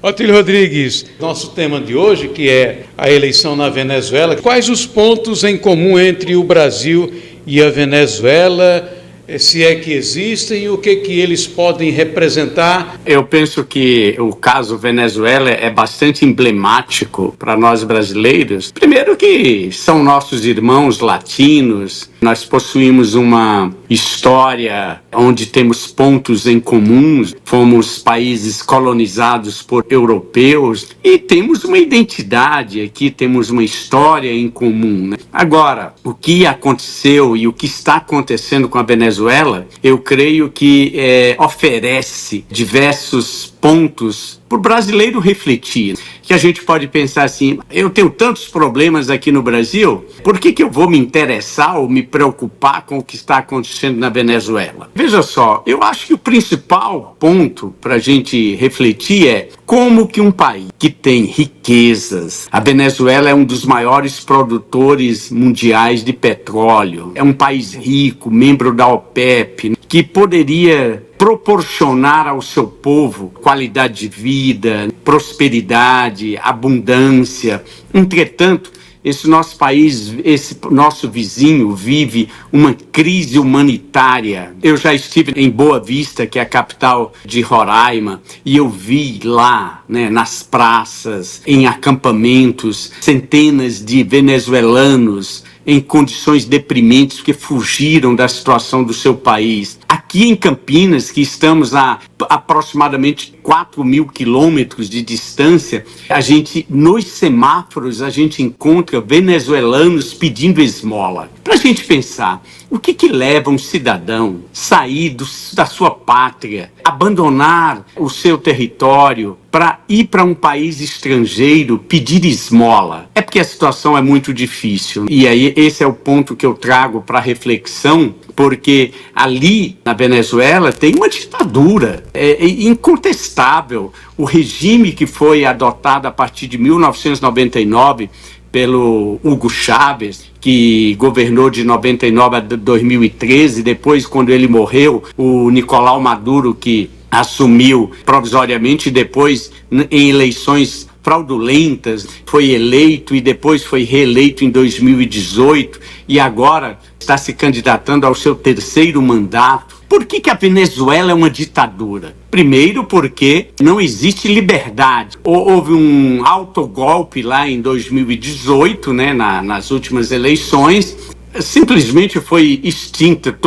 Otílio Rodrigues, nosso tema de hoje, que é a eleição na Venezuela. Quais os pontos em comum entre o Brasil e a Venezuela, se é que existem, e o que eles podem representar? Eu penso que o caso Venezuela é bastante emblemático para nós brasileiros. Primeiro que são nossos irmãos latinos, nós possuímos uma história onde temos pontos em comuns, fomos países colonizados por europeus e temos uma identidade aqui, temos uma história em comum, né? Agora, o que aconteceu e o que está acontecendo com a Venezuela, eu creio que oferece diversos pontos para o brasileiro refletir. Que a gente pode pensar assim, eu tenho tantos problemas aqui no Brasil, por que eu vou me interessar ou me preocupar com o que está acontecendo na Venezuela? Veja só, eu acho que o principal ponto para a gente refletir é como que um país que tem riquezas, a Venezuela é um dos maiores produtores mundiais de petróleo, é um país rico, membro da OPEP, que poderia proporcionar ao seu povo qualidade de vida, prosperidade, abundância. Entretanto, esse nosso país, esse nosso vizinho vive uma crise humanitária. Eu já estive em Boa Vista, que é a capital de Roraima, e eu vi lá, né, nas praças, em acampamentos, centenas de venezuelanos em condições deprimentes porque fugiram da situação do seu país. Aqui em Campinas, que estamos a aproximadamente 4.000 quilômetros de distância, nos semáforos, a gente encontra venezuelanos pedindo esmola. Para a gente pensar, o que leva um cidadão a sair da sua pátria, abandonar o seu território para ir para um país estrangeiro pedir esmola? É porque a situação é muito difícil. E aí esse é o ponto que eu trago para reflexão, porque ali na Venezuela tem uma ditadura, é incontestável. O regime que foi adotado a partir de 1999 pelo Hugo Chávez, que governou de 99 a 2013, depois, quando ele morreu, o Nicolás Maduro, que assumiu provisoriamente, depois em eleições fraudulentas, foi eleito e depois foi reeleito em 2018 e agora está se candidatando ao seu terceiro mandato. Por que a Venezuela é uma ditadura? Primeiro, porque não existe liberdade. Houve um autogolpe lá em 2018, né, nas últimas eleições. Simplesmente foi extinta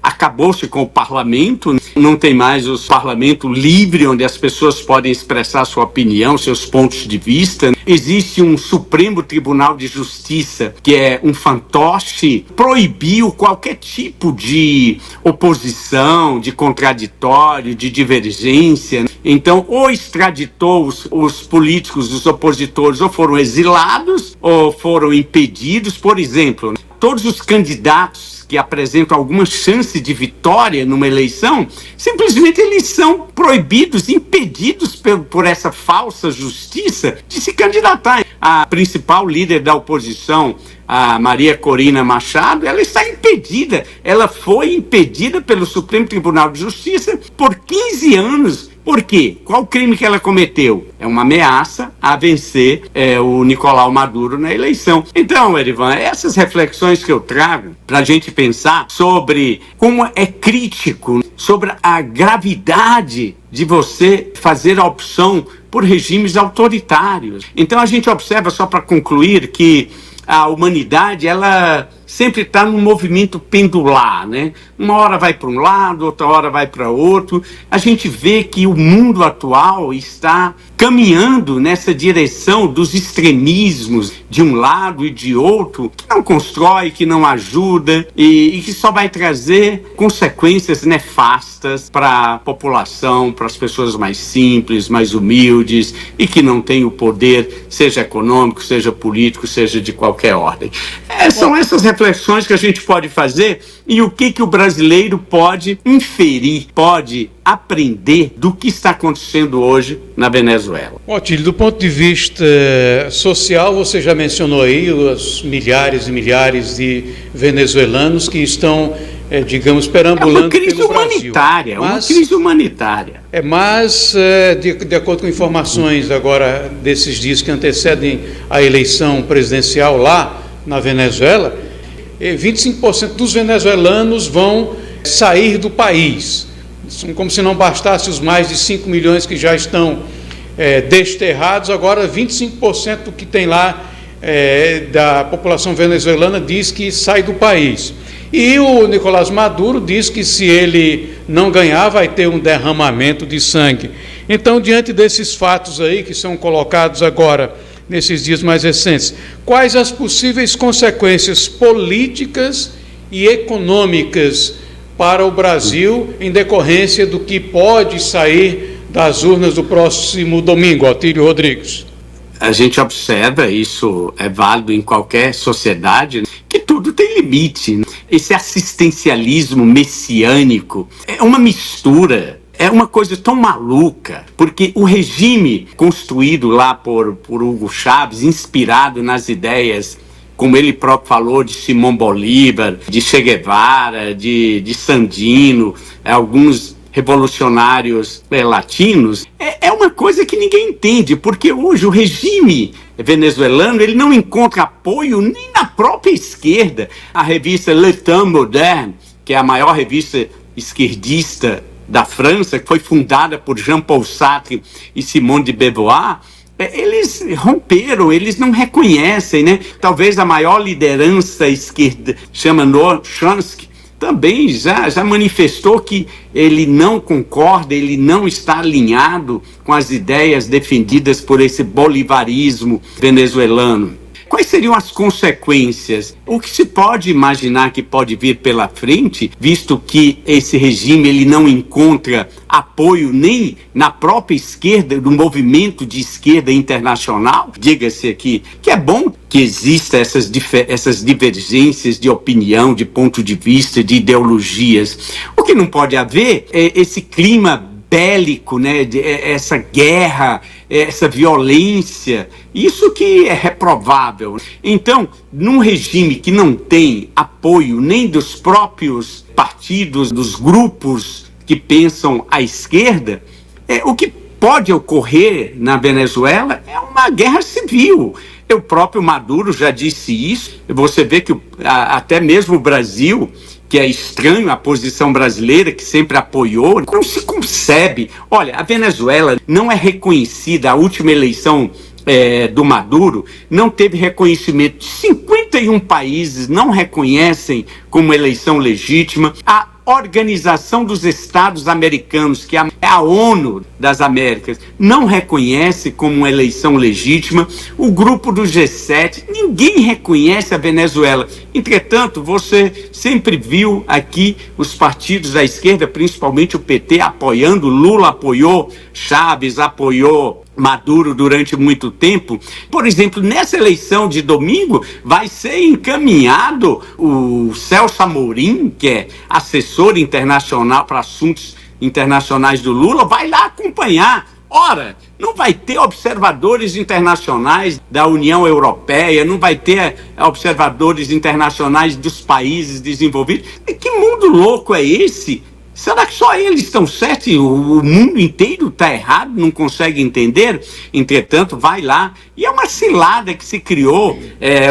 acabou-se com o parlamento, não tem mais o parlamento livre, onde as pessoas podem expressar sua opinião, seus pontos de vista. Existe um Supremo Tribunal de Justiça, que é um fantoche, proibiu qualquer tipo de oposição, de contraditório, de divergência. Então, ou extraditou os políticos, os opositores, ou foram exilados, ou foram impedidos. Por exemplo, todos os candidatos que apresentam alguma chance de vitória numa eleição, simplesmente eles são proibidos, impedidos por essa falsa justiça de se candidatar. A principal líder da oposição, a Maria Corina Machado, ela está impedida. Ela foi impedida pelo Supremo Tribunal de Justiça por 15 anos. Por quê? Qual o crime que ela cometeu? É uma ameaça a vencer o Nicolás Maduro na eleição. Então, Erivan, essas reflexões que eu trago para a gente pensar sobre como é crítico, sobre a gravidade de você fazer a opção por regimes autoritários. Então, a gente observa, só para concluir, que a humanidade, ela sempre está num movimento pendular, né? Uma hora vai para um lado, outra hora vai para outro. A gente vê que o mundo atual está caminhando nessa direção dos extremismos de um lado e de outro, que não constrói, que não ajuda e que só vai trazer consequências nefastas para a população, para as pessoas mais simples, mais humildes e que não têm o poder, seja econômico, seja político, seja de qualquer ordem. São essas reflexões que a gente pode fazer e o que o brasileiro pode inferir, pode aprender do que está acontecendo hoje na Venezuela. Otílio, do ponto de vista social, você já mencionou aí os milhares e milhares de venezuelanos que estão, digamos, perambulando pelo Brasil. É uma crise humanitária. Mas, de acordo com informações agora desses dias que antecedem a eleição presidencial lá na Venezuela, 25% dos venezuelanos vão sair do país. Como se não bastasse os mais de 5 milhões que já estão desterrados, agora 25% que tem lá da população venezuelana diz que sai do país. E o Nicolás Maduro diz que se ele não ganhar, vai ter um derramamento de sangue. Então, diante desses fatos aí que são colocados agora, nesses dias mais recentes, quais as possíveis consequências políticas e econômicas para o Brasil em decorrência do que pode sair das urnas do próximo domingo, Otílio Rodrigues? A gente observa, isso é válido em qualquer sociedade, que tudo tem limite. Esse assistencialismo messiânico é uma mistura, é uma coisa tão maluca, porque o regime construído lá por Hugo Chávez, inspirado nas ideias, como ele próprio falou, de Simão Bolívar, de Che Guevara, de Sandino, alguns revolucionários latinos, é uma coisa que ninguém entende, porque hoje o regime venezuelano ele não encontra apoio nem na própria esquerda. A revista Le Temps Moderne, que é a maior revista esquerdista da França, que foi fundada por Jean-Paul Sartre e Simone de Beauvoir, eles romperam, eles não reconhecem, né? Talvez a maior liderança esquerda, chama Noam Chomsky, também já manifestou que ele não concorda, ele não está alinhado com as ideias defendidas por esse bolivarismo venezuelano. Quais seriam as consequências? O que se pode imaginar que pode vir pela frente, visto que esse regime ele não encontra apoio nem na própria esquerda, do movimento de esquerda internacional? Diga-se aqui que é bom que existam essas divergências de opinião, de ponto de vista, de ideologias. O que não pode haver é esse clima bélico, né, essa guerra, essa violência, isso que é reprovável. Então, num regime que não tem apoio nem dos próprios partidos, dos grupos que pensam à esquerda, o que pode ocorrer na Venezuela é uma guerra civil. O próprio Maduro já disse isso. Você vê que até mesmo o Brasil, que é estranho a posição brasileira, que sempre apoiou, não se concebe. Olha, a Venezuela não é reconhecida, a última eleição do Maduro não teve reconhecimento. 51 países não reconhecem como eleição legítima. A Organização dos Estados Americanos, que é a ONU das Américas, não reconhece como uma eleição legítima. O grupo do G7, ninguém reconhece a Venezuela. Entretanto, você sempre viu aqui os partidos da esquerda, principalmente o PT, apoiando. Lula apoiou, Chávez apoiou Maduro durante muito tempo. Por exemplo, nessa eleição de domingo vai ser encaminhado o Celso Amorim, que é assessor internacional para assuntos internacionais do Lula, vai lá acompanhar. Ora, não vai ter observadores internacionais da União Europeia, não vai ter observadores internacionais dos países desenvolvidos. Que mundo louco é esse? Será que só eles estão certos e o mundo inteiro está errado, não consegue entender? Entretanto, vai lá. E é uma cilada que se criou.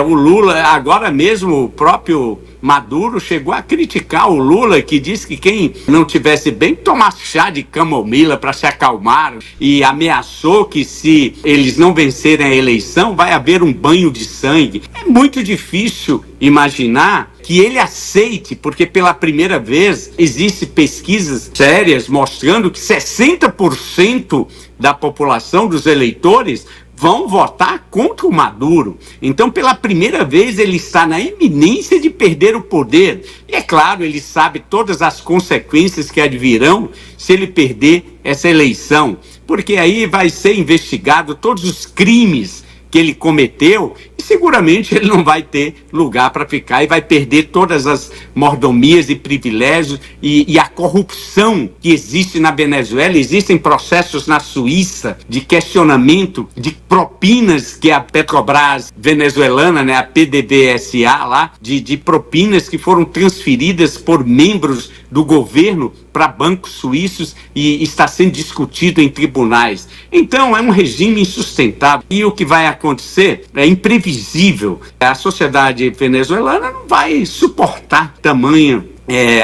O Lula, agora mesmo, o próprio Maduro chegou a criticar o Lula, que disse que quem não tivesse bem tomasse chá de camomila para se acalmar, e ameaçou que se eles não vencerem a eleição, vai haver um banho de sangue. É muito difícil imaginar que ele aceite, porque pela primeira vez existem pesquisas sérias mostrando que 60% da população, dos eleitores, vão votar contra o Maduro. Então, pela primeira vez, ele está na iminência de perder o poder. E, é claro, ele sabe todas as consequências que advirão se ele perder essa eleição, porque aí vai ser investigado todos os crimes que ele cometeu e seguramente ele não vai ter lugar para ficar e vai perder todas as mordomias e privilégios e a corrupção que existe na Venezuela. Existem processos na Suíça de questionamento de propinas que a Petrobras venezuelana, né, a PDVSA lá, de propinas que foram transferidas por membros do governo para bancos suíços e está sendo discutido em tribunais. Então, é um regime insustentável e o que vai acontecer é imprevisível. A sociedade venezuelana não vai suportar tamanha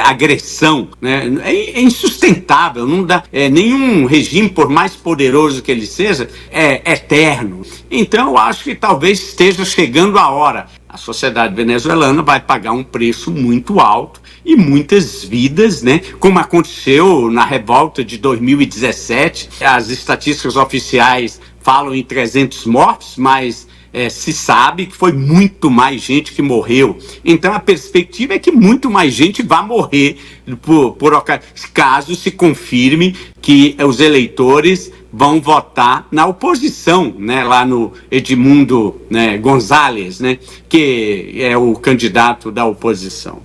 agressão, né? É insustentável, não dá, nenhum regime, por mais poderoso que ele seja, é eterno. Então, eu acho que talvez esteja chegando a hora. A sociedade venezuelana vai pagar um preço muito alto e muitas vidas, né? Como aconteceu na revolta de 2017. As estatísticas oficiais falam em 300 mortos, mas se sabe que foi muito mais gente que morreu. Então a perspectiva é que muito mais gente vai morrer caso se confirme que os eleitores vão votar na oposição, né, lá no Edmundo, né, González, né, que é o candidato da oposição.